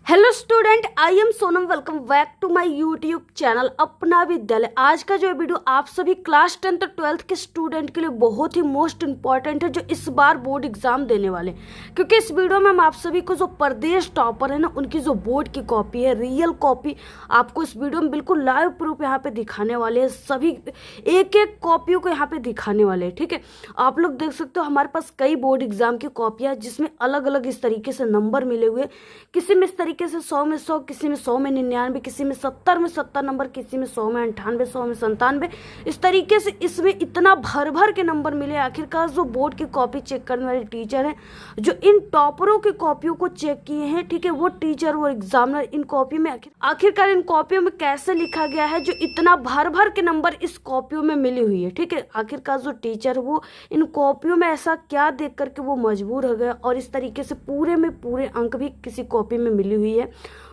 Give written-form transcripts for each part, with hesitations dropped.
Hello student, I am Sonam. Welcome back to my YouTube channel Apna Vidyalaya. आज का जो video आप सभी क्लास 10th और 12th के स्टूडेंट के लिए बहुत ही मोस्ट इंपॉर्टेंट है, जो इस बार बोर्ड एग्जाम देने वाले हैं। क्योंकि इस वीडियो में हम आप सभी को जो प्रदेश टॉपर है ना, उनकी जो बोर्ड की कॉपी है, रियल कॉपी आपको इस वीडियो में बिल्कुल लाइव प्रूफ यहाँ पे दिखाने वाले हैं। सभी एक एक कॉपियों को यहाँ पे दिखाने वाले हैं। ठीक है, आप लोग देख सकते हो हमारे पास कई बोर्ड एग्जाम की कॉपियाँ, जिसमें अलग अलग इस तरीके से नंबर मिले हुए। किसी में इस तरीके से 100 में 100, किसी में 100 में 99, किसी में 70 में 70 नंबर, किसी में 100 में 98, 100 में 97। इस तरीके से इसमें इतना भर भर के नंबर मिले। आखिरकार जो बोर्ड की कॉपी चेक करने वाले टीचर हैं, जो इन टॉपरों की कॉपियों को चेक किए हैं, ठीक है, वो टीचर, वो एग्जामिनर इन कॉपी में आखिरकार इन कॉपियों में कैसे लिखा गया है, जो इतना भर भर के नंबर इस कॉपियों में मिली हुई है। ठीक है, आखिरकार जो टीचर वो इन कॉपियों में ऐसा क्या देख करके वो मजबूर हो गया, और इस तरीके से पूरे में पूरे अंक भी किसी कॉपी में मिली हुई है।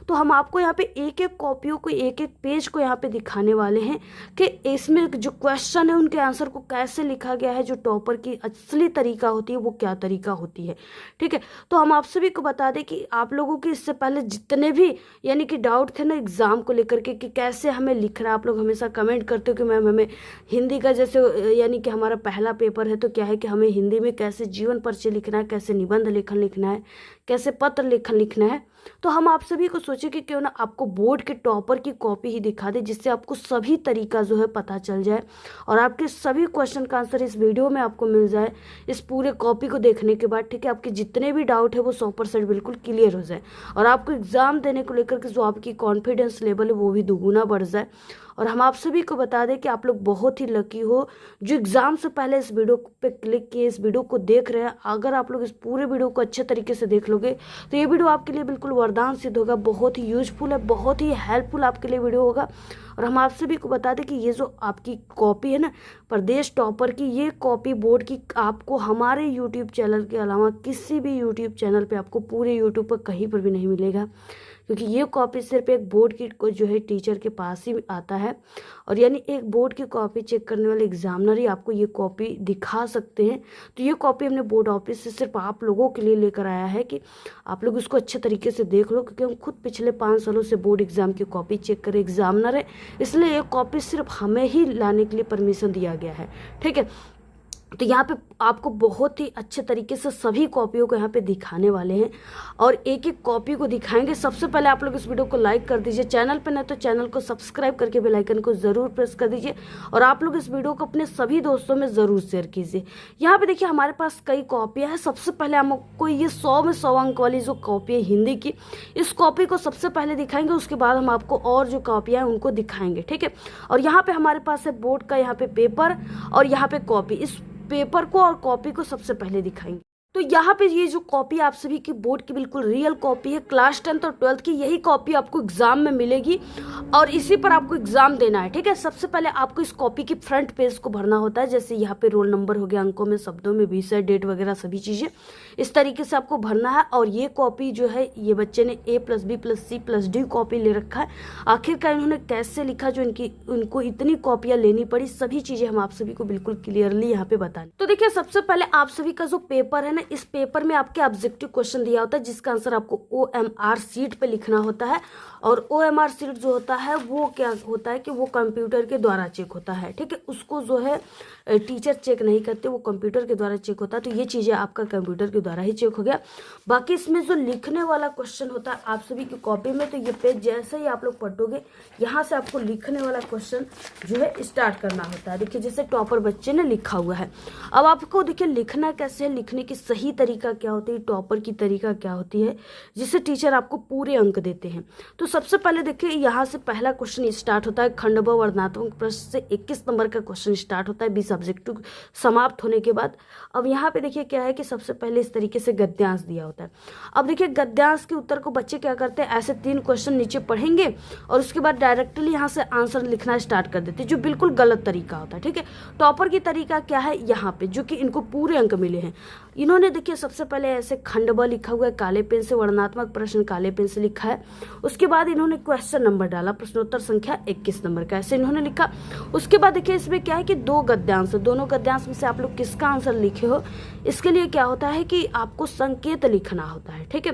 तो हम आपको यहाँ पे एक एक कॉपियों को, एक एक पेज को यहाँ पे दिखाने वाले हैं कि इसमें जो क्वेश्चन है उनके आंसर को कैसे लिखा गया है। जो टॉपर की असली तरीका होती है वो क्या तरीका होती है। ठीक है, तो हम आप सभी को बता दें कि आप लोगों के इससे पहले जितने भी यानी कि डाउट थे ना एग्जाम को लेकर के कि कैसे हमें लिखना है, आप लोग हमेशा कमेंट करते हो कि मैम हमें हिंदी का जैसे यानी कि हमारा पहला पेपर है, तो क्या है कि हमें हिंदी में कैसे जीवन परिचय लिखना है, कैसे निबंध लेखन लिखना है, कैसे पत्र लेखन लिखना है। तो हम आप सभी को सोचे कि क्यों ना आपको बोर्ड के टॉपर की कॉपी ही दिखा दे, जिससे आपको सभी तरीका जो है पता चल जाए और आपके सभी क्वेश्चन का आंसर इस वीडियो में आपको मिल जाए इस पूरे कॉपी को देखने के बाद। ठीक है, आपके जितने भी डाउट है वो 100% बिल्कुल क्लियर हो जाए और आपको एग्जाम देने को लेकर के जो आपकी कॉन्फिडेंस लेवल है वो भी दुगुना बढ़ जाए। और हम आप सभी को बता दें कि आप लोग बहुत ही लकी हो जो एग्जाम से पहले इस वीडियो पे क्लिक किए, इस वीडियो को देख रहे हैं। अगर आप लोग इस पूरे वीडियो को अच्छे तरीके से देख लोगे तो ये वीडियो आपके लिए बिल्कुल वरदान सिद्ध होगा। बहुत ही यूजफुल है, बहुत ही हेल्पफुल आपके लिए वीडियो होगा। और हम आप सभी को बता दें कि ये जो आपकी कॉपी है ना प्रदेश टॉपर की, ये कॉपी बोर्ड की आपको हमारे यूट्यूब चैनल के अलावा किसी भी यूट्यूब चैनल पे आपको पूरे यूट्यूब पर कहीं पर भी नहीं मिलेगा। क्योंकि ये कॉपी सिर्फ एक बोर्ड की को जो है टीचर के पास ही आता है, और यानी एक बोर्ड की कॉपी चेक करने वाले एग्जामिनर ही आपको ये कॉपी दिखा सकते हैं। तो ये कॉपी हमने बोर्ड ऑफिस से सिर्फ आप लोगों के लिए लेकर आया है कि आप लोग इसको अच्छे तरीके से देख लो, क्योंकि हम खुद पिछले 5 सालों से बोर्ड एग्जाम की कॉपी चेक करे एग्जामिनर है, इसलिए ये कॉपी सिर्फ हमें ही लाने के लिए परमिशन दिया गया है। ठीक है, तो यहाँ पे आपको बहुत ही अच्छे तरीके से सभी कॉपियों को यहाँ पे दिखाने वाले हैं और एक एक कॉपी को दिखाएंगे। सबसे पहले आप लोग इस वीडियो को लाइक कर दीजिए, चैनल पे नहीं तो चैनल को सब्सक्राइब करके बेल आइकन को ज़रूर प्रेस कर दीजिए, और आप लोग इस वीडियो को अपने सभी दोस्तों में ज़रूर शेयर कीजिए। यहाँ पे देखिए हमारे पास कई कॉपियाँ हैं। सबसे पहले हमको ये 100 में 100 अंक वाली जो कॉपी है हिंदी की, इस कॉपी को सबसे पहले दिखाएंगे, उसके बाद हम आपको और जो कॉपियाँ हैं उनको दिखाएंगे। ठीक है, और यहाँ पे हमारे पास है बोर्ड का यहाँ पे पेपर और यहाँ पे कॉपी। इस पेपर को और कॉपी को सबसे पहले दिखाएंगे। तो यहाँ पे ये जो कॉपी आप सभी की बोर्ड की बिल्कुल रियल कॉपी है, क्लास 10th और 12th की, यही कॉपी आपको एग्जाम में मिलेगी और इसी पर आपको एग्जाम देना है। ठीक है, सबसे पहले आपको इस कॉपी की फ्रंट पेज को भरना होता है। जैसे यहाँ पे रोल नंबर हो गया, अंकों में, शब्दों में, विषय, डेट वगैरह सभी चीज़ें इस तरीके से आपको भरना है। और ये कॉपी जो है ये बच्चे ने A+B+C+D कॉपी ले रखा है। आखिरकार इन्होंने कैसे लिखा, जो उनको इतनी कॉपियाँ लेनी पड़ी, सभी चीज़ें हम आप सभी को बिल्कुल क्लियरली यहाँ पे बताएं। तो देखिए सबसे पहले आप सभी का जो पेपर है ना, इस पेपर में आपके ऑब्जेक्टिव क्वेश्चन दिया होता है, जिसका आंसर आपको OMR शीट पे लिखना होता है। और OMR शीट जो होता है वो क्या होता है कि वो कंप्यूटर के द्वारा चेक होता है। ठीक है, उसको जो है टीचर चेक नहीं करते, वो कंप्यूटर के द्वारा चेक होता है। तो ये चीज़ें आपका कंप्यूटर के द्वारा ही चेक हो गया। बाकी इसमें जो लिखने वाला क्वेश्चन होता है आप सभी की कॉपी में, तो ये पेज जैसे ही आप लोग पढ़ोगे यहाँ से आपको लिखने वाला क्वेश्चन जो है स्टार्ट करना होता है। देखिए जैसे टॉपर बच्चे ने लिखा हुआ है। अब आपको देखिए लिखना कैसे है, लिखने की सही तरीका क्या होती है, टॉपर की तरीका क्या होती है, जिससे टीचर आपको पूरे अंक देते हैं। तो सबसे पहले देखिए यहाँ से पहला क्वेश्चन स्टार्ट होता है। खंड ब वर्णनात्मक प्रश्न से 21 नंबर का क्वेश्चन स्टार्ट होता है 20 ऑब्जेक्टिव समाप्त होने के बाद। अब यहाँ पे देखिए क्या है कि सबसे पहले इस तरीके से गद्यांश दिया होता है। अब देखिए गद्यांश के उत्तर को बच्चे क्या करते हैं, ऐसे 3 क्वेश्चन नीचे पढ़ेंगे और उसके बाद डायरेक्टली यहाँ से आंसर लिखना स्टार्ट कर देते हैं, जो बिल्कुल गलत तरीका होता है। ठीक है, टॉपर की तरीका क्या है, यहाँ पे जो कि इनको पूरे अंक मिले हैं, इन्होंने इन्होंने देखिए सबसे पहले ऐसे खंड ब लिखा हुआ है काले पेन से, वर्णनात्मक प्रश्न काले पेन से लिखा है। उसके बाद इन्होंने क्वेश्चन नंबर डाला, प्रश्नोत्तर संख्या 21 नंबर का, ऐसे इन्होंने लिखा। उसके बाद देखिए इसमें क्या है कि 2 गद्यांश, दोनों गद्यांश में से आप लोग किसका आंसर लिखे हो, इसके लिए क्या होता है कि आपको संकेत लिखना होता है। ठीक है,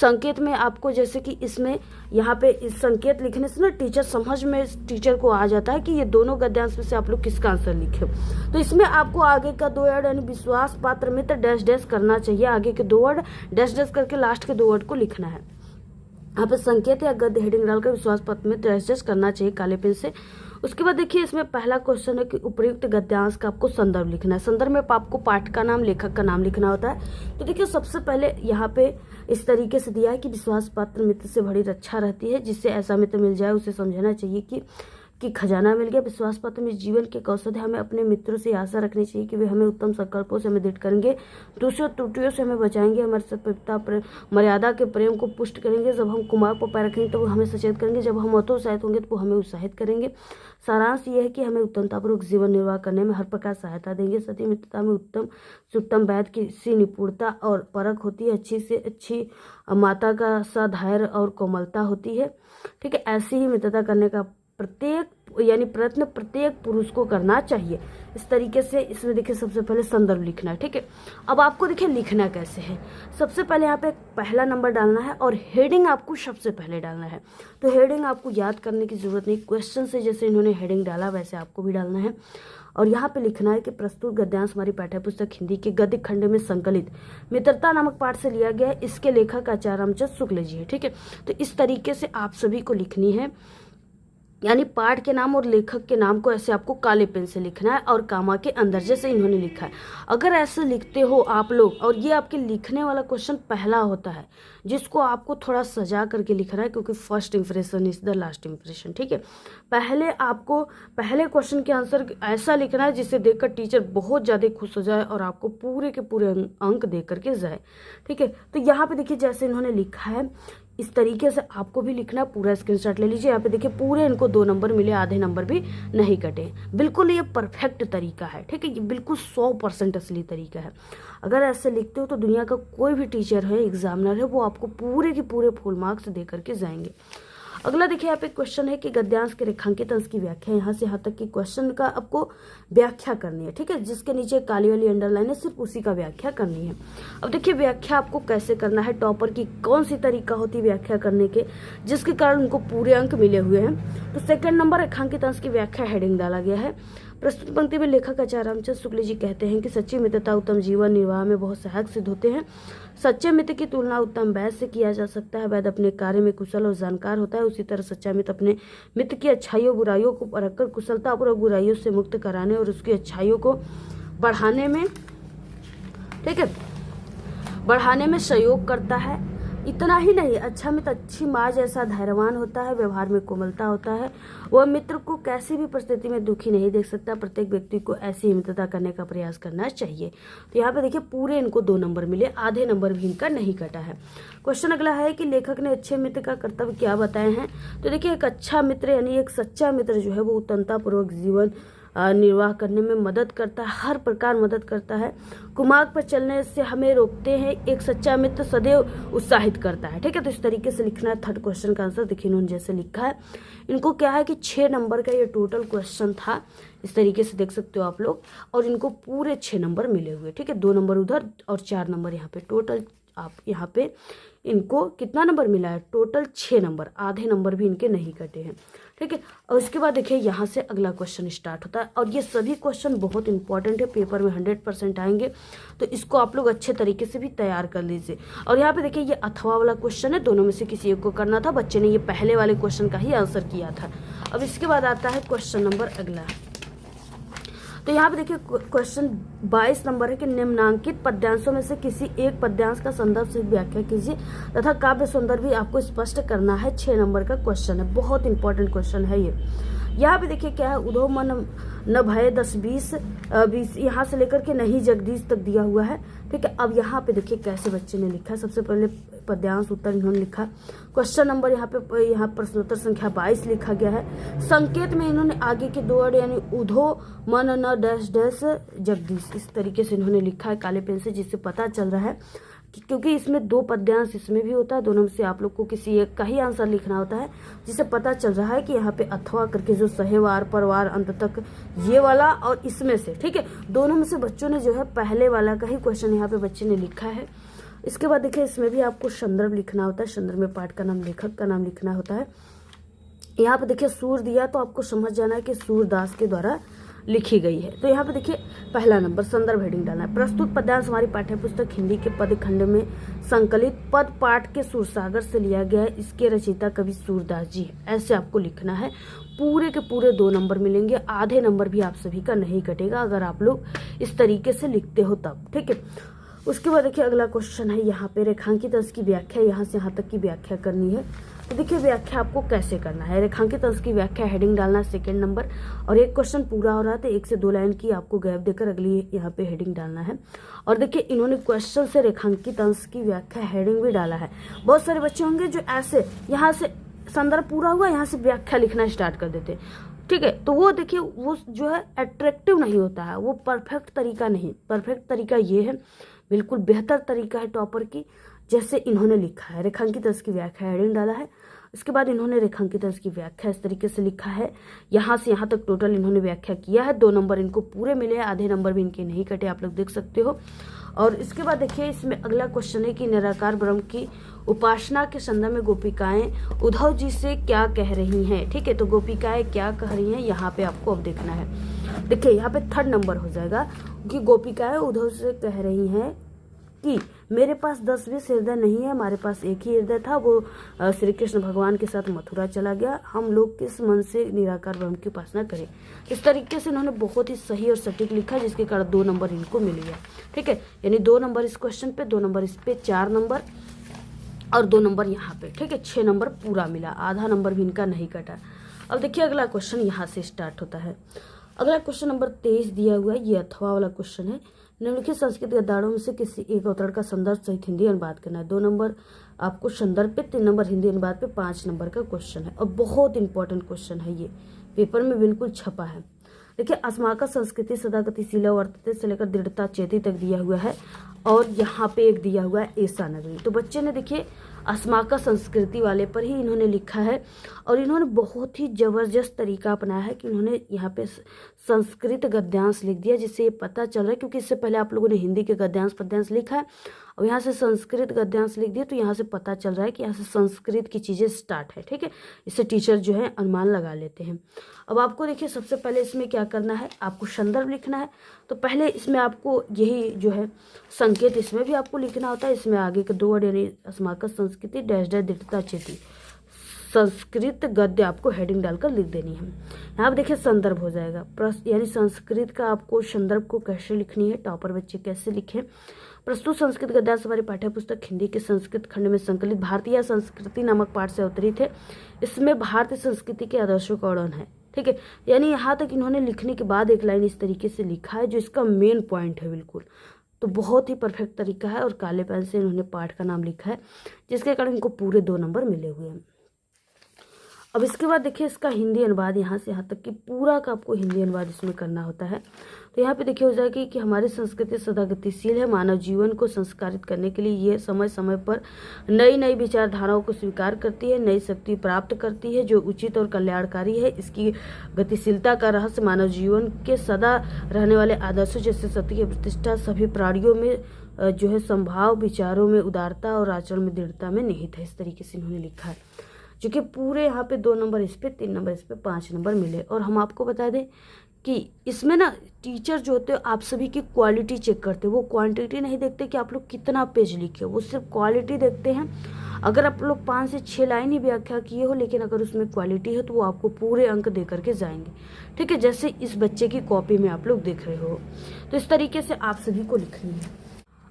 संकेत में आपको जैसे कि इसमें यहाँ पे इस संकेत लिखने से ना टीचर समझ में टीचर को आ जाता है कि ये दोनों गद्यांश में से आप लोग किसका आंसर लिखे हो। तो इसमें आपको आगे का 2 वर्ड यानी विश्वास पात्र मित्र डैश डैश करना चाहिए, आगे के 2 वर्ड डैश डैश करके लास्ट के 2 वर्ड को लिखना है। यहाँ पे संकेत या गद्य हेडिंग डालकर विश्वास पत्र में डैश डैश करना चाहिए काले पेन से। उसके बाद देखिए इसमें पहला क्वेश्चन है कि उपयुक्त गद्यांश का आपको संदर्भ लिखना है। संदर्भ में आपको पाठ का नाम, लेखक का नाम लिखना होता है। तो देखिए सबसे पहले यहाँ पे इस तरीके से दिया है कि विश्वास पात्र मित्र से बड़ी रक्षा रहती है, जिससे ऐसा मित्र मिल जाए उसे समझना चाहिए कि खजाना मिल गया। विश्वास पत्र में जीवन के कौशल है, हमें अपने मित्रों से आशा रखनी चाहिए कि वे हमें उत्तम संकल्पों से हमें दृढ़ करेंगे, दूसरों त्रुटियों से हमें बचाएंगे, हमारे सभ्यता मर्यादा के प्रेम को पुष्ट करेंगे। जब हम कुमार पर पैर रखेंगे तो वो हमें सचेत करेंगे, जब हम हतोत्साहित होंगे तो वो हमें उत्साहित करेंगे। सारांश ये है कि हमें उत्तमतापूर्वक जीवन निर्वाह करने में हर प्रकार सहायता देंगे। सती मित्रता में उत्तम से उत्तम वैद की सी निपुणता और परख होती है, अच्छी से अच्छी माता का सधैर्य और कोमलता होती है। ठीक है, ऐसी ही मित्रता करने का प्रयत्न प्रत्येक पुरुष को करना चाहिए। इस तरीके से इसमें देखिए सबसे पहले संदर्भ लिखना है। ठीक है, अब आपको देखिए लिखना कैसे है। सबसे पहले यहाँ पे पहला नंबर डालना है और हेडिंग आपको सबसे पहले डालना है। तो हेडिंग आपको याद करने की जरूरत नहीं, क्वेश्चन से जैसे इन्होंने हेडिंग डाला वैसे आपको भी डालना है। और यहाँ पे लिखना है कि प्रस्तुत गद्यांश हमारी पाठ्यपुस्तक हिंदी के गद्य खंड में संकलित मित्रता नामक पाठ से लिया गया है, इसके लेखक आचार्य रामचंद्र शुक्ल जी है। ठीक है, तो इस तरीके से आप सभी को लिखनी है, यानी पाठ के नाम और लेखक के नाम को ऐसे आपको काले पेन से लिखना है और कामा के अंदर जैसे इन्होंने लिखा है। अगर ऐसे लिखते हो आप लोग, और ये आपके लिखने वाला क्वेश्चन पहला होता है जिसको आपको थोड़ा सजा करके लिखना है, क्योंकि first impression is the last impression. ठीक है, पहले आपको पहले क्वेश्चन के आंसर ऐसा लिखना है जिसे देखकर टीचर बहुत ज़्यादा खुश हो जाए और आपको पूरे के पूरे अंक दे करके जाए। ठीक है, तो यहाँ पे देखिए जैसे इन्होंने लिखा है इस तरीके से आपको भी लिखना। पूरा स्क्रीनशॉट ले लीजिए। यहाँ पे देखिए पूरे इनको 2 नंबर मिले, आधे नंबर भी नहीं कटे। बिल्कुल ये परफेक्ट तरीका है। ठीक है, ये बिल्कुल 100% असली तरीका है। अगर ऐसे लिखते हो तो दुनिया का कोई भी टीचर है, एग्जामिनर है, वो आपको पूरे के पूरे फुल मार्क्स दे करके जाएंगे। अगला देखिए यहाँ पे क्वेश्चन है कि गद्यांश के रेखांकित अंश की व्याख्या, यहाँ से यहाँ तक की क्वेश्चन का आपको व्याख्या करनी है। ठीक है, जिसके नीचे काली वाली अंडरलाइन है सिर्फ उसी का व्याख्या करनी है। अब देखिए व्याख्या आपको कैसे करना है, टॉपर की कौन सी तरीका होती है व्याख्या करने के जिसके कारण उनको पूरे अंक मिले हुए हैं। तो सेकंड नंबर रेखांकित अंश की व्याख्या हेडिंग डाला गया है। प्रस्तुत पंक्ति में लेखक आचार्य रामचंद्र शुक्ल जी कहते हैं कि सच्ची मित्रता उत्तम जीवन निर्वाह में बहुत सहायक सिद्ध होते हैं। सच्चे मित्र की तुलना उत्तम वैद से किया जा सकता है। वैद अपने कार्य में कुशल और जानकार होता है, उसी तरह सच्चा मित्र अपने मित्र की अच्छाइयों बुराइयों को परखकर कुशलतापूर्वक बुराइयों से मुक्त कराने और उसकी अच्छाइयों को बढ़ाने में, ठीक है, बढ़ाने में सहयोग करता है। इतना ही नहीं, अच्छा मित्र अच्छी माँ जैसा धैर्यवान होता है, व्यवहार में कोमलता होता है, वह मित्र को कैसी भी परिस्थिति में दुखी नहीं देख सकता। प्रत्येक व्यक्ति को ऐसी ही मित्रता करने का प्रयास करना चाहिए। तो यहाँ पे देखिए पूरे इनको 2 नंबर मिले, आधे नंबर भी इनका नहीं कटा है। क्वेश्चन अगला है कि लेखक ने अच्छे मित्र का कर्तव्य क्या बताए हैं। तो देखिए एक अच्छा मित्र यानी एक सच्चा मित्र जो है वो उत्तमतापूर्वक जीवन निर्वाह करने में मदद करता है, हर प्रकार मदद करता है। कुमार्ग पर चलने से हमें रोकते हैं। एक सच्चा मित्र सदैव उत्साहित करता है। ठीक है, तो इस तरीके से लिखना है। थर्ड क्वेश्चन का आंसर देखिए इन्होंने जैसे लिखा है। इनको क्या है कि 6 नंबर का ये टोटल क्वेश्चन था, इस तरीके से देख सकते हो आप लोग, और इनको पूरे 6 नंबर मिले हुए। ठीक है, 2 नंबर उधर और 4 नंबर यहाँ पे। टोटल आप यहाँ पे इनको कितना नंबर मिला है, टोटल 6 नंबर, आधे नंबर भी इनके नहीं कटे हैं। ठीक है, और उसके बाद देखिए यहाँ से अगला क्वेश्चन स्टार्ट होता है, और ये सभी क्वेश्चन बहुत इंपॉर्टेंट है, पेपर में 100% आएंगे, तो इसको आप लोग अच्छे तरीके से भी तैयार कर लीजिए। और यहाँ पे देखिए ये अथवा वाला क्वेश्चन है, दोनों में से किसी एक को करना था। बच्चे ने ये पहले वाले क्वेश्चन का ही आंसर किया था। अब इसके बाद आता है क्वेश्चन नंबर अगला। तो यहाँ पे देखिए क्वेश्चन 22 नंबर है कि निम्नांकित पद्यांशों में से किसी एक पद्यांश का संदर्भ से व्याख्या कीजिए तथा काव्य सौंदर्य भी आपको स्पष्ट करना है। 6 नंबर का क्वेश्चन है, बहुत इंपॉर्टेंट क्वेश्चन है ये। यहाँ पे देखिए क्या है, उधो मन न भय 10-20 20 यहाँ से लेकर के नहीं जगदीश तक दिया हुआ है। ठीक है, अब यहाँ पे देखिए कैसे बच्चे ने लिखा है। सबसे पहले पद्यांश उत्तर इन्होंने लिखा। क्वेश्चन नंबर यहाँ प्रश्नोत्तर संख्या 22 लिखा गया है। संकेत में इन्होंने आगे के 2 वर्ड यानी उधो मन न डैश डैश जगदीश इस तरीके से इन्होंने लिखा है काले पेन से, जिससे पता चल रहा है क्योंकि इसमें 2 पद्यांश इसमें भी होता है, दोनों में से आप लोग को किसी एक का ही आंसर लिखना होता है, जिससे पता चल रहा है कि यहाँ पे अथवा करके जो सहेवार परवार अंत तक ये वाला और इसमें से, ठीक है, दोनों में से बच्चों ने जो है पहले वाला का ही क्वेश्चन यहाँ पे बच्चे ने लिखा है। इसके बाद देखिए इसमें भी आपको संदर्भ लिखना होता है। संदर्भ में पाठ का नाम, लेखक का नाम लिखना होता है। यहाँ पे देखिए सूर दिया तो आपको समझ जाना है कि सूरदास के द्वारा लिखी गई है। तो यहाँ पे देखिए पहला नंबर संदर्भ हेडिंग डालना है। प्रस्तुत पद्यांश हमारी पाठ्य पुस्तक हिंदी के पद खंड में संकलित पद पाठ के सुरसागर से लिया गया है। इसके रचयिता कवि सूरदास जी है। ऐसे आपको लिखना है। पूरे के पूरे 2 नंबर मिलेंगे। आधे नंबर भी आप सभी का नहीं कटेगा अगर आप लोग इस तरीके से लिखते हो तब। ठीक है, उसके बाद देखिए अगला क्वेश्चन है यहाँ पे रेखांकित अंश की व्याख्या। यहाँ से यहाँ तक की व्याख्या करनी है। तो देखिए व्याख्या आपको कैसे करना है। रेखांकित अंश की व्याख्या हेडिंग डालना है 2nd नंबर, और एक क्वेश्चन पूरा हो रहा है तो 1 से 2 लाइन की आपको गैप देकर अगली यहाँ पे हेडिंग डालना है। और देखिए इन्होंने क्वेश्चन से रेखांकित अंश की व्याख्या हेडिंग भी डाला है। बहुत सारे बच्चे होंगे जो ऐसे यहाँ से संदर्भ पूरा हुआ यहाँ से व्याख्या लिखना स्टार्ट कर देते, ठीक है, तो वो देखिए वो जो है अट्रैक्टिव नहीं होता है, वो परफेक्ट तरीका नहीं। परफेक्ट तरीका ये है, बिल्कुल बेहतर तरीका है टॉपर की, जैसे इन्होंने लिखा है। रेखांकित अंश की व्याख्या हेडिंग डाला है। इसके बाद इन्होंने रेखांकित अंश की व्याख्या इस तरीके से लिखा है। यहाँ से यहाँ तक टोटल इन्होंने व्याख्या किया है। 2 नंबर इनको पूरे मिले हैं, आधे नंबर भी इनके नहीं कटे, आप लोग देख सकते हो। और इसके बाद देखिए इसमें अगला क्वेश्चन है कि निराकार ब्रह्म की उपासना के संदर्भ में गोपिकाएं उद्धव जी से क्या कह रही हैं। ठीक है, तो गोपिकाएं क्या कह रही हैं यहाँ पे आपको अब देखना है। देखिए यहाँ पे 3rd नंबर हो जाएगा कि गोपिकाएं उद्धव से कह रही हैं कि मेरे पास 10-20 हृदय नहीं है, हमारे पास एक ही हृदय था, वो श्री कृष्ण भगवान के साथ मथुरा चला गया, हम लोग किस मन से निराकार ब्रह्म की उपासना करें। इस तरीके से इन्होंने बहुत ही सही और सटीक लिखा, जिसके कारण 2 नंबर इनको मिल गया। ठीक है, यानी 2 नंबर इस क्वेश्चन पे, 2 नंबर इस पे, 4 नंबर और 2 नंबर यहाँ पे। ठीक है, 6 नंबर पूरा मिला, आधा नंबर भी इनका नहीं कटा। अब देखिए अगला क्वेश्चन यहाँ से स्टार्ट होता है। अगला क्वेश्चन नंबर 23 दिया हुआ है, ये अथवा वाला क्वेश्चन है। निम्नलिखित संस्कृत गद्यारों में से किसी एक अवतरण का संदर्भ सहित हिंदी अनुवाद करना है। 2 नंबर आपको संदर्भ पे, 3 नंबर हिंदी अनुवाद पे, 5 नंबर का क्वेश्चन है और बहुत इंपॉर्टेंट क्वेश्चन है। ये पेपर में बिल्कुल छपा है। देखिए अस्माकं संस्कृति सदा गतिशीला वर्तते से लेकर दृढ़ता चेती तक दिया हुआ है, और यहाँ पे एक दिया हुआ है ऐसा नगरी। तो बच्चे ने देखिए अस्माकं संस्कृति वाले पर ही इन्होंने लिखा है, और इन्होंने बहुत ही जबरदस्त तरीका अपनाया है कि उन्होंने यहाँ पे संस्कृत गद्यांश लिख दिया, जिससे ये पता चल रहा है, क्योंकि इससे पहले आप लोगों ने हिंदी के गद्यांश पद्यांश लिखा है और यहाँ से संस्कृत गद्यांश लिख दिया, तो यहाँ से पता चल रहा है कि यहाँ से संस्कृत की चीज़ें स्टार्ट है। ठीक है, इससे टीचर जो है अनुमान लगा लेते हैं। अब आपको देखिए सबसे पहले इसमें क्या करना है, आपको संदर्भ लिखना है। तो पहले इसमें आपको यही जो है संकेत इसमें भी आपको लिखना होता है। इसमें आगे के 2 वर्ड यानी अस्माकं संस्कृति डैश डैश दृढ़ता चेती संस्कृत गद्य आपको हेडिंग डालकर लिख देनी है। यहाँ पर देखिए संदर्भ हो जाएगा, यानी संस्कृत का आपको संदर्भ को कैसे लिखनी है, टॉपर बच्चे कैसे लिखें। प्रस्तुत संस्कृत गद्यांश हमारी पाठ्य पुस्तक हिंदी के संस्कृत खंड में संकलित भारतीय संस्कृति नामक पाठ से अवतरित है। इसमें भारतीय संस्कृति के आदर्शों का वर्णन है। ठीक है, यानी यहाँ तक इन्होंने लिखने के बाद एक लाइन इस तरीके से लिखा है जो इसका मेन पॉइंट है बिल्कुल। तो बहुत ही परफेक्ट तरीका है, और काले पेन से इन्होंने पाठ का नाम लिखा है, जिसके कारण इनको पूरे 2 नंबर मिले हुए हैं। अब इसके बाद देखिए इसका हिंदी अनुवाद, यहाँ से यहाँ तक कि पूरा का आपको हिंदी अनुवाद इसमें करना होता है। तो यहाँ पे देखिए हो जाएगी कि हमारी संस्कृति सदा गतिशील है, मानव जीवन को संस्कारित करने के लिए ये समय समय पर नई नई विचारधाराओं को स्वीकार करती है, नई शक्ति प्राप्त करती है जो उचित और कल्याणकारी है। इसकी गतिशीलता का रहस्य मानव जीवन के सदा रहने वाले आदर्शों जैसे सत्य की प्रतिष्ठा, सभी प्राणियों में जो है संभाव, विचारों में उदारता और आचरण में दृढ़ता में निहित है। इस तरीके से इन्होंने लिखा है, जो कि पूरे यहाँ पे 2 नंबर इस पे, 3 नंबर इस पे, 5 नंबर मिले। और हम आपको बता दें कि इसमें ना टीचर जो होते हैं आप सभी की क्वालिटी चेक करते हैं, वो क्वांटिटी नहीं देखते कि आप लोग कितना पेज लिखे हो, वो सिर्फ क्वालिटी देखते हैं। अगर आप लोग 5 से 6 लाइन ही व्याख्या किए हो, लेकिन अगर उसमें क्वालिटी है तो वो आपको पूरे अंक दे करके जाएंगे। ठीक है, जैसे इस बच्चे की कॉपी में आप लोग देख रहे हो। तो इस तरीके से आप सभी को लिखनी है।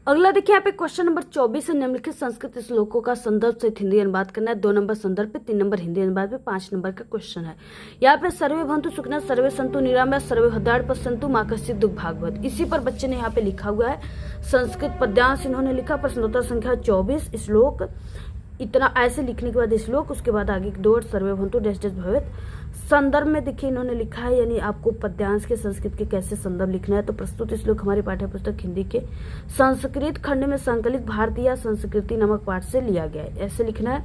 अगला देखिए यहाँ पे क्वेश्चन नंबर 24 है, निम्नलिखित संस्कृत श्लोकों का संदर्भ से हिंदी अनुवाद करना है। 2 नंबर संदर्भ पे, 3 नंबर हिंदी अनुवाद पे, 5 नंबर का क्वेश्चन है। यहाँ पे सर्वे भवन्तु सुखिनः, सर्वे सन्तु निरामया, सर्वे भद्राणि पश्यन्तु मा कश्चित् दुःखभाग्। इसी पर बच्चे ने यहाँ पे लिखा हुआ है संस्कृत पद्यांश इन्होंने लिखा, प्रश्नोत्तर संख्या 24 श्लोक। इतना ऐसे लिखने के बाद श्लोक, उसके बाद आगे 2 सर्वे भवन्तु डैश डैश भवेत्। संदर्भ में देखिए इन्होंने लिखा है, यानी आपको पद्यांश के संस्कृत के कैसे संदर्भ लिखना है। तो प्रस्तुत श्लोक हमारी पाठ्य पुस्तक हिंदी के संस्कृत खंड में संकलित भारतीय संस्कृति नामक पाठ से लिया गया है, ऐसे लिखना है।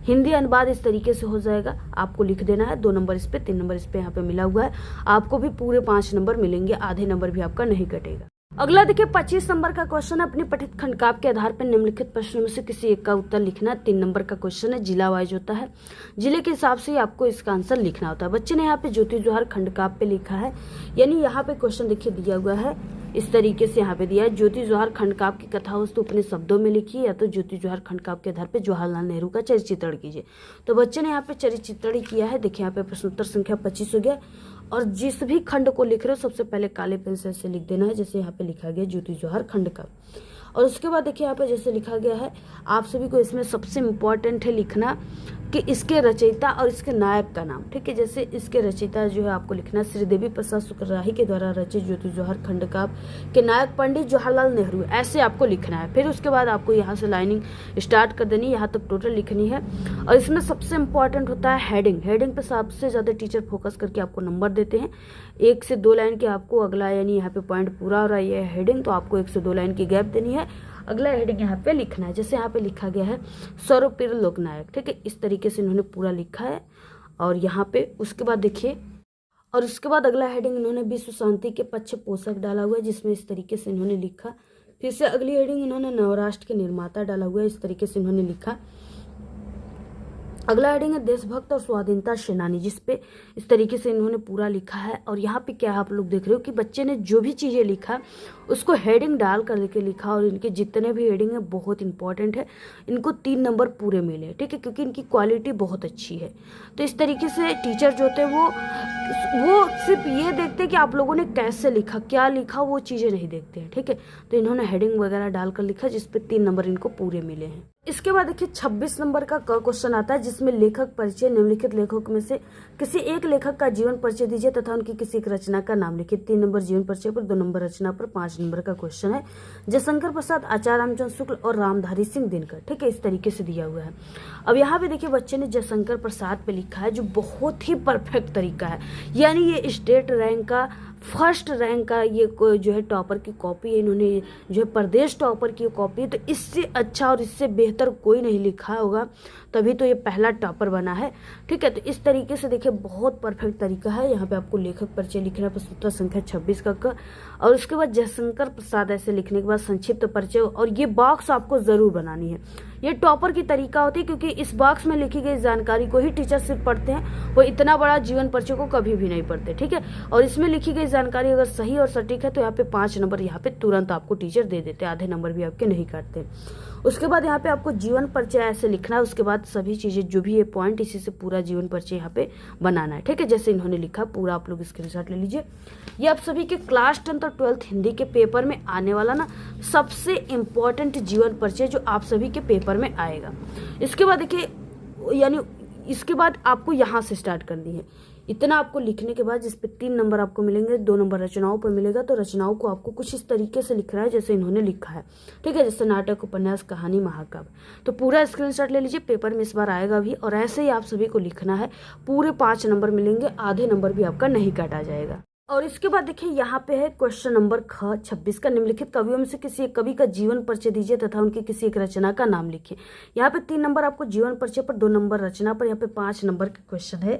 हिंदी अनुवाद इस तरीके से हो जाएगा, आपको लिख देना है। 2 नंबर इस पे, 3 नंबर इस पे यहाँ पे मिला हुआ है। आपको भी पूरे 5 नंबर मिलेंगे, आधे नंबर भी आपका नहीं कटेगा। अगला देखिए 25 नंबर का क्वेश्चन है, अपनी पठित खंडकाव्य के आधार पर निम्नलिखित प्रश्नों में से किसी एक का उत्तर लिखना है। 3 नंबर का क्वेश्चन है, जिला वाइज होता है, जिले के हिसाब से आपको इसका आंसर लिखना होता है। बच्चे ने यहाँ पे ज्योति जोहार खंडकाव्य पे लिखा है, यानी यहाँ पे क्वेश्चन देखिए दिया हुआ है इस तरीके से, यहाँ पे दिया है ज्योति जोहार खंडकाव्य की कथा वस्तु अपने शब्दों में लिखिए, या तो ज्योति जोहार खंडकाव्य के आधार पर जवाहरलाल नेहरू का चरित्र कीजिए। तो बच्चे ने यहाँ पे चरित्र किया है। देखिए यहाँ पे प्रश्नोत्तर संख्या 25 हो गया, और जिस भी खंड को लिख रहे हो सबसे पहले काले पेन से लिख देना है, जैसे यहाँ पे लिखा गया ज्योति जोहार खंड का। और उसके बाद देखिए यहाँ पे जैसे लिखा गया है, आप सभी को इसमें सबसे इम्पोर्टेंट है लिखना कि इसके रचयिता और इसके नायक का नाम, ठीक है। जैसे इसके रचयिता जो है आपको लिखना श्रीदेवी प्रसाद शुक्राही के द्वारा रचित ज्योति जोहार खंडकाव्य के नायक पंडित जवाहरलाल नेहरू, ऐसे आपको लिखना है। फिर उसके बाद आपको यहाँ से लाइनिंग स्टार्ट कर देनी, यहाँ तक टोटल लिखनी है। और इसमें सबसे इम्पॉर्टेंट होता है हेडिंग। हेडिंग पे सबसे ज़्यादा टीचर फोकस करके आपको नंबर देते हैं। 1 से 2 लाइन की आपको अगला, यानी यहाँ पे पॉइंट पूरा हो रहा है ये हेडिंग, तो आपको 1 से 2 लाइन की गैप देनी है। अगला हेडिंग यहाँ पे लिखना है, जैसे यहाँ पे लिखा गया है सर्वप्रिय लोकनायक, ठीक है। इस तरीके से इन्होंने पूरा लिखा है। और यहाँ पे उसके बाद देखिए, और उसके बाद अगला हेडिंग इन्होंने विश्व शांति के पक्ष पोषक डाला हुआ है, जिसमें इस तरीके से इन्होंने लिखा। फिर से अगली हेडिंग इन्होंने नवराष्ट्र के निर्माता डाला हुआ है, इस तरीके से इन्होंने लिखा। अगला हेडिंग है देशभक्त और स्वाधीनता सेनानी, जिसपे इस तरीके से इन्होंने पूरा लिखा है। और यहाँ पे क्या आप लोग देख रहे हो कि बच्चे ने जो भी चीज़ें लिखा उसको हेडिंग डाल करके लिखा, और इनके जितने भी हेडिंग है बहुत इंपॉर्टेंट है, इनको 3 नंबर पूरे मिले, ठीक है, क्योंकि इनकी क्वालिटी बहुत अच्छी है। तो इस तरीके से टीचर जो होते हैं वो सिर्फ ये देखते हैं कि आप लोगों ने कैसे लिखा, क्या लिखा, वो चीज़ें नहीं देखते हैं, ठीक है। तो इन्होंने हेडिंग वगैरह डालकर लिखा, जिसपे 3 नंबर इनको पूरे मिले हैं। इसके बाद देखिए 26 नंबर का क्वेश्चन आता है, जिसमें लेखक परिचय। निम्नलिखित लेखकों में से किसी एक लेखक का जीवन परिचय दीजिए तथा उनकी किसी एक रचना का नाम लिखिए। 3 नंबर जीवन परिचय पर, 2 नंबर रचना पर, 5 नंबर का क्वेश्चन है। जयशंकर प्रसाद, आचार्य रामचंद्र शुक्ल और रामधारी सिंह दिनकर, ठीक है, इस तरीके से दिया हुआ है। अब यहाँ पे देखिए बच्चे ने जयशंकर प्रसाद पे लिखा है, जो बहुत ही परफेक्ट तरीका है, यानी ये स्टेट रैंक का फर्स्ट रैंक का ये जो है टॉपर की कॉपी है, इन्होंने जो है प्रदेश टॉपर की कॉपी है। तो इससे अच्छा और इससे बेहतर कोई नहीं लिखा होगा, तभी तो ये पहला टॉपर बना है, ठीक है। तो इस तरीके से देखिए बहुत परफेक्ट तरीका है। यहाँ पे आपको लेखक परिचय लिखना है, प्रश्नोत्तर संख्या 26 का। और उसके बाद जयशंकर प्रसाद ऐसे लिखने के बाद संक्षिप्त परिचय, और ये बॉक्स आपको जरूर बनानी है। ये टॉपर की तरीका होती है, क्योंकि इस बॉक्स में लिखी गई जानकारी को ही टीचर सिर्फ पढ़ते हैं, वो इतना बड़ा जीवन परिचय को कभी भी नहीं पढ़ते, ठीक है। और इसमें लिखी गई जानकारी अगर सही और सटीक है तो यहाँ पे 5 नंबर यहाँ पे तुरंत आपको टीचर दे देते, आधे नंबर भी आपके नहीं काटते। उसके बाद यहाँ पे आपको जीवन परिचय ऐसे लिखना है। उसके बाद सभी चीजें जो भी ये पॉइंट, इसी से पूरा जीवन परिचय यहाँ पे बनाना है, ठीक है। जैसे इन्होंने लिखा पूरा आप लोग स्क्रीनशॉट ले लीजिए। ये आप सभी के क्लास 10th और 12th हिंदी के पेपर में आने वाला ना सबसे इम्पोर्टेंट जीवन परिचय जो आप सभी के पेपर में आएगा। इसके बाद देखिए, यानी इसके बाद आपको यहाँ से स्टार्ट करनी है। इतना आपको लिखने के बाद, जिस पे 3 नंबर आपको मिलेंगे, 2 नंबर रचनाओं पर मिलेगा। तो रचनाओं को आपको कुछ इस तरीके से लिखना है जैसे इन्होंने लिखा है, ठीक है, जैसे नाटक, उपन्यास, कहानी, महाकाव्य। तो पूरा स्क्रीनशॉट ले लीजिए, पेपर में इस बार आएगा भी। और ऐसे ही आप सभी को लिखना है, पूरे 5 नंबर मिलेंगे, आधे नंबर भी आपका नहीं काटा जाएगा। और इसके बाद देखिए यहाँ पे है क्वेश्चन नंबर 26 का, निम्नलिखित कवियों में से किसी एक कवि का जीवन परिचय दीजिए तथा उनकी किसी एक रचना का नाम लिखिए। यहाँ पे 3 नंबर आपको जीवन परिचय पर, 2 नंबर रचना पर, यहाँ पे 5 नंबर का क्वेश्चन है।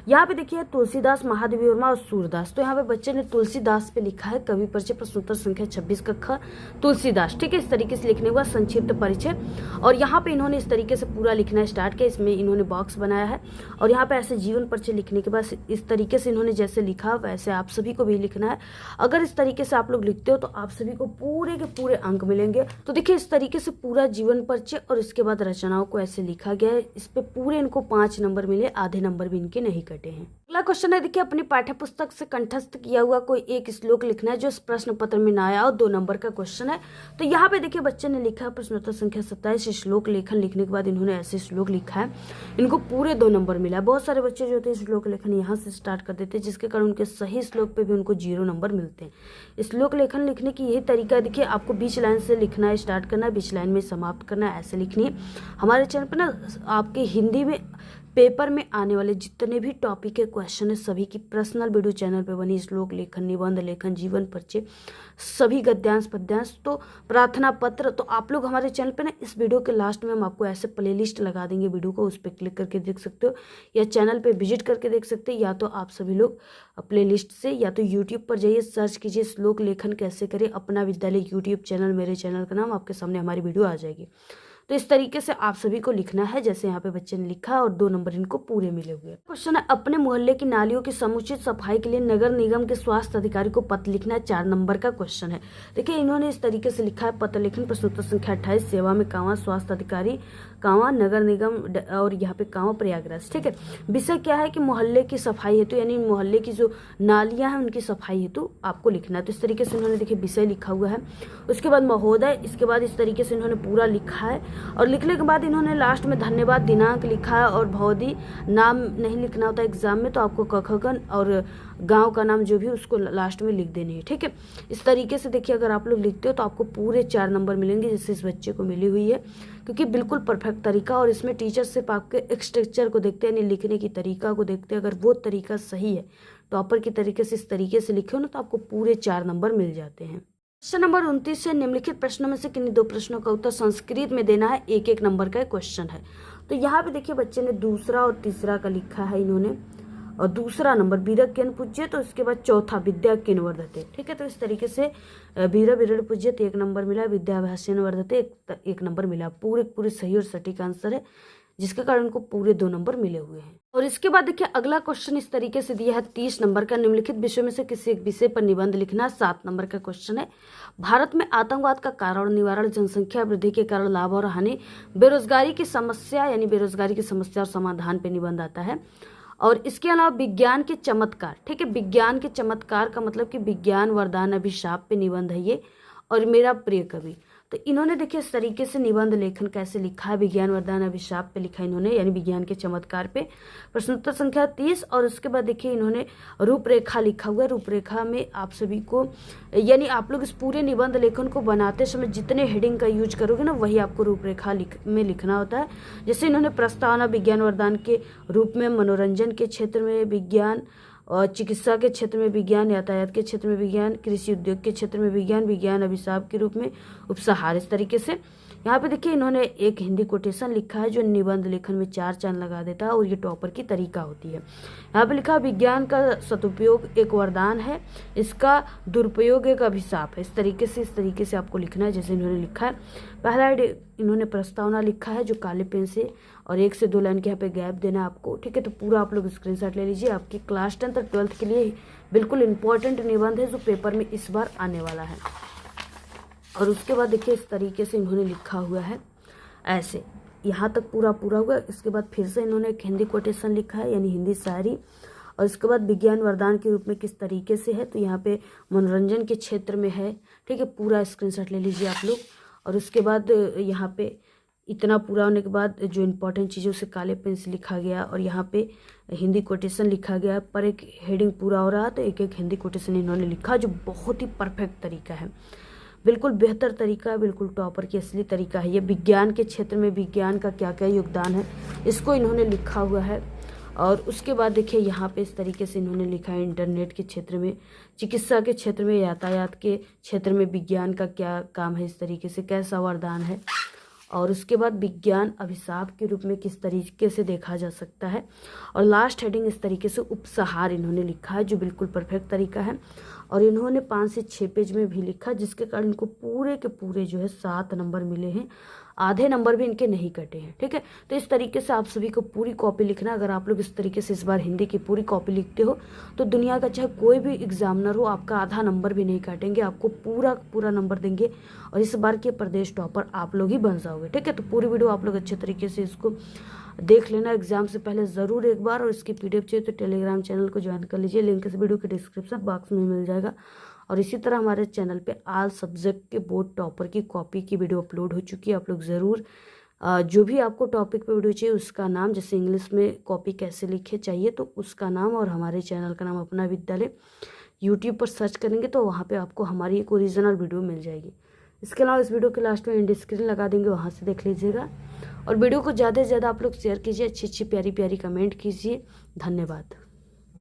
यहाँ पे देखिए तुलसीदास, महादेवी वर्मा और सूरदास। तो यहाँ पे बच्चे ने तुलसीदास पे लिखा है कवि परिचय, प्रश्नोत्तर संख्या 26 का ख, तुलसीदास, ठीक है। इस तरीके से लिखने के बाद संक्षिप्त परिचय, और यहाँ पे इन्होंने इस तरीके से पूरा लिखना स्टार्ट किया। इसमें इन्होंने बॉक्स बनाया है, और यहाँ पे ऐसे जीवन परिचय लिखने के बाद इस तरीके से इन्होंने जैसे लिखा वैसे आप सभी को भी लिखना है। अगर इस तरीके से आप लोग लिखते हो तो आप सभी को पूरे के पूरे अंक मिलेंगे। तो देखिए इस तरीके से पूरा जीवन परिचय और इसके बाद रचनाओं को ऐसे लिखा गया है। इस पे पूरे इनको 5 नंबर मिले, आधे नंबर भी इनके नहीं कटे हैं। अगला क्वेश्चन है, देखिए अपनी पाठ्य पुस्तक से कंठस्थ किया हुआ कोई एक श्लोक लिखना है जो इस प्रश्न पत्र में ना आया और 2 नंबर का क्वेश्चन है। तो यहाँ पे देखिए बच्चे ने लिखा है प्रश्नोत्तर संख्या 27 श्लोक लेखन लिखने के बाद इन्होंने ऐसे श्लोक लिखा है, इनको पूरे 2 नंबर मिला है। बहुत सारे बच्चे जो होते हैं श्लोक लेखन यहाँ से स्टार्ट कर देते हैं, जिसके कारण उनके सही श्लोक पे भी उनको 0 नंबर मिलते हैं। श्लोक लेखन लिखने की यही तरीका है, देखिए आपको बीच लाइन से लिखना है, स्टार्ट करना है, बीच लाइन में समाप्त करना है, ऐसे लिखनी है। हमारे चैनल पर ना आपके हिंदी में पेपर में आने वाले जितने भी टॉपिक के क्वेश्चन है सभी की पर्सनल वीडियो चैनल पे बनी, श्लोक लेखन, निबंध लेखन, जीवन परिचय, सभी गद्यांश पद्यांश, तो प्रार्थना पत्र। तो आप लोग हमारे चैनल पे ना इस वीडियो के लास्ट में हम आपको ऐसे प्लेलिस्ट लगा देंगे वीडियो को, उस पर क्लिक करके देख सकते हो या चैनल पे विजिट करके देख सकते हैं, या तो आप सभी लोग प्लेलिस्ट से, या तो यूट्यूब पर जाइए सर्च कीजिए श्लोक लेखन कैसे करें अपना विद्यालय यूट्यूब चैनल, मेरे चैनल का नाम आपके सामने हमारी वीडियो आ जाएगी। तो इस तरीके से आप सभी को लिखना है जैसे यहाँ पे बच्चे ने लिखा है और 2 नंबर इनको पूरे मिले हुए हैं। क्वेश्चन है, अपने मोहल्ले की नालियों की समुचित सफाई के लिए नगर निगम के स्वास्थ्य अधिकारी को पत्र लिखना है। 4 नंबर का क्वेश्चन है। देखिए इन्होंने इस तरीके से लिखा है, पत्र लेखन प्रश्नोत्तर संख्या 28 सेवा में कांवा स्वास्थ्य अधिकारी कांवा नगर निगम और यहाँ पे कांवा प्रयागराज। ठीक है, विषय क्या है कि मोहल्ले की सफाई हेतु यानी मोहल्ले की जो नालियां हैं उनकी सफाई हेतु आपको लिखना है। तो इस तरीके से इन्होंने देखिए विषय लिखा हुआ है, उसके बाद महोदय, इसके बाद इस तरीके से इन्होंने पूरा लिखा है और लिखने के बाद इन्होंने लास्ट में धन्यवाद दिनांक लिखा है और भौदी नाम नहीं लिखना होता एग्जाम में, तो आपको कखगन और गांव का नाम जो भी उसको लास्ट में लिख देनी है। ठीक है, इस तरीके से देखिए अगर आप लोग लिखते हो तो आपको पूरे 4 नंबर मिलेंगे जैसे इस बच्चे को मिली हुई है, क्योंकि बिल्कुल परफेक्ट तरीका। और इसमें टीचर सिर्फ आपके स्ट्रक्चर को देखते हैं, यानी लिखने की तरीका को देखते हैं। अगर वो तरीका सही है टॉपर की तरीके से इस तरीके से लिखे हो ना तो आपको पूरे 4 नंबर मिल जाते हैं। क्वेश्चन नंबर 29 से निम्नलिखित प्रश्नों में से किन्हीं 2 प्रश्नों का उत्तर संस्कृत में देना है। 1-1 नंबर का क्वेश्चन है। तो यहाँ पे देखिए बच्चे ने दूसरा और तीसरा का लिखा है इन्होंने, और दूसरा नंबर वीर किन पूज्य, तो इसके बाद चौथा विद्या किन वर्धते। ठीक है, तो इस तरीके से वीर विरल पूज्य 1 नंबर मिला, विद्याभ्यासेन वर्धते 1 नंबर मिला। पूरे सही और सटीक आंसर है, जिसके कारण उनको पूरे 2 नंबर मिले हुए हैं। और इसके बाद देखिए अगला क्वेश्चन इस तरीके से दिया है 30 नंबर का, निम्नलिखित विषयों में से किसी एक विषय पर निबंध लिखना। 7 नंबर का क्वेश्चन है, भारत में आतंकवाद का कारण निवारण, जनसंख्या वृद्धि के कारण लाभ और हानि, बेरोजगारी की समस्या यानी बेरोजगारी की समस्या और समाधान पे निबंध आता है। और इसके अलावा विज्ञान के चमत्कार। ठीक है, विज्ञान के चमत्कार का मतलब कि विज्ञान वरदान अभिशाप पे निबंध है ये, और मेरा प्रिय कवि। तो इन्होंने देखिए इस तरीके से निबंध लेखन कैसे लिखा है, विज्ञान वरदान अभिशाप पे लिखा इन्होंने, यानी विज्ञान के चमत्कार पे, प्रश्नोत्तर संख्या 30। और उसके बाद देखिए इन्होंने रूपरेखा लिखा हुआ है। रूपरेखा में आप सभी को यानी आप लोग इस पूरे निबंध लेखन को बनाते समय जितने हेडिंग का यूज करोगे ना वही आपको रूपरेखा में लिखना होता है। जैसे इन्होंने प्रस्तावना विज्ञान वरदान के रूप में, मनोरंजन के क्षेत्र में विज्ञान, और चिकित्सा के क्षेत्र में विज्ञान, यातायात के क्षेत्र में विज्ञान, कृषि उद्योग के क्षेत्र में विज्ञान, विज्ञान अभिशाप के रूप में उपसंहार। इस तरीके से यहाँ पे देखिए इन्होंने एक हिंदी कोटेशन लिखा है जो निबंध लेखन में 4 चांद लगा देता है, और ये टॉपर की तरीका होती है। यहाँ पे लिखा विज्ञान का सदुपयोग एक वरदान है, इसका दुरुपयोग एक अभिशाप है। इस तरीके से आपको लिखना है जैसे इन्होंने लिखा है। पहला इन्होंने प्रस्तावना लिखा है जो काले पेन से, और 1 से 2 लाइन के यहाँ पे गैप देना आपको। ठीक है, तो पूरा आप लोग स्क्रीनशॉट ले लीजिए। आपकी क्लास 10 और 12th के लिए बिल्कुल इंपॉर्टेंट निबंध है जो पेपर में इस बार आने वाला है। और उसके बाद देखिए इस तरीके से इन्होंने लिखा हुआ है ऐसे, यहाँ तक पूरा हुआ। इसके बाद फिर से इन्होंने एक हिंदी कोटेशन लिखा है यानी हिंदी शायरी, और इसके बाद विज्ञान वरदान के रूप में किस तरीके से है, तो यहाँ पे मनोरंजन के क्षेत्र में है। ठीक है, पूरा स्क्रीनशॉट ले लीजिए आप लोग। और उसके बाद यहाँ पे इतना पूरा होने के बाद जो इम्पोर्टेंट चीज़ें उसे काले पेन से लिखा गया, और यहाँ पे हिंदी कोटेशन लिखा गया। पर एक हेडिंग पूरा हो रहा है तो एक हिंदी कोटेशन इन्होंने लिखा जो बहुत ही परफेक्ट तरीका है, बिल्कुल बेहतर तरीका है, बिल्कुल टॉपर की असली तरीका है। ये विज्ञान के क्षेत्र में विज्ञान का क्या क्या योगदान है इसको इन्होंने लिखा हुआ है। और उसके बाद देखिए यहाँ पे इस तरीके से इन्होंने लिखा है इंटरनेट के क्षेत्र में, चिकित्सा के क्षेत्र में, यातायात के क्षेत्र में विज्ञान का क्या काम है, इस तरीके से कैसा वरदान है। और उसके बाद विज्ञान अभिशाप के रूप में किस तरीके से देखा जा सकता है। और लास्ट हेडिंग इस तरीके से उपसंहार इन्होंने लिखा है जो बिल्कुल परफेक्ट तरीका है। और इन्होंने 5 से 6 पेज में भी लिखा जिसके कारण इनको पूरे के पूरे जो है 7 नंबर मिले हैं, आधे नंबर भी इनके नहीं कटे हैं। ठीक है, तो इस तरीके से आप सभी को पूरी कॉपी लिखना। अगर आप लोग इस तरीके से इस बार हिंदी की पूरी कॉपी लिखते हो तो दुनिया का चाहे कोई भी एग्जामिनर हो आपका आधा नंबर भी नहीं काटेंगे, आपको पूरा नंबर देंगे और इस बार के प्रदेश टॉपर आप लोग ही बन जाओगे। ठीक है, तो पूरी वीडियो आप लोग अच्छे तरीके से इसको देख लेना एग्जाम से पहले ज़रूर एक बार। और इसकी PDF चाहिए तो टेलीग्राम चैनल को ज्वाइन कर लीजिए, लिंक इस वीडियो के डिस्क्रिप्शन बॉक्स में मिल जाएगा। और इसी तरह हमारे चैनल पे ऑल सब्जेक्ट के बोर्ड टॉपर की कॉपी की वीडियो अपलोड हो चुकी है। आप लोग ज़रूर जो भी आपको टॉपिक पे वीडियो चाहिए उसका नाम, जैसे इंग्लिश में कॉपी कैसे लिखे चाहिए तो उसका नाम और हमारे चैनल का नाम अपना विद्यालय यूट्यूब पर सर्च करेंगे तो वहाँ पे आपको हमारी एक ओरिजिनल वीडियो मिल जाएगी। इसके अलावा इस वीडियो के लास्ट में एंड स्क्रीन लगा देंगे, वहाँ से देख लीजिएगा। और वीडियो को ज़्यादा से ज़्यादा आप लोग शेयर कीजिए, अच्छी अच्छी प्यारी प्यारी कमेंट कीजिए। धन्यवाद।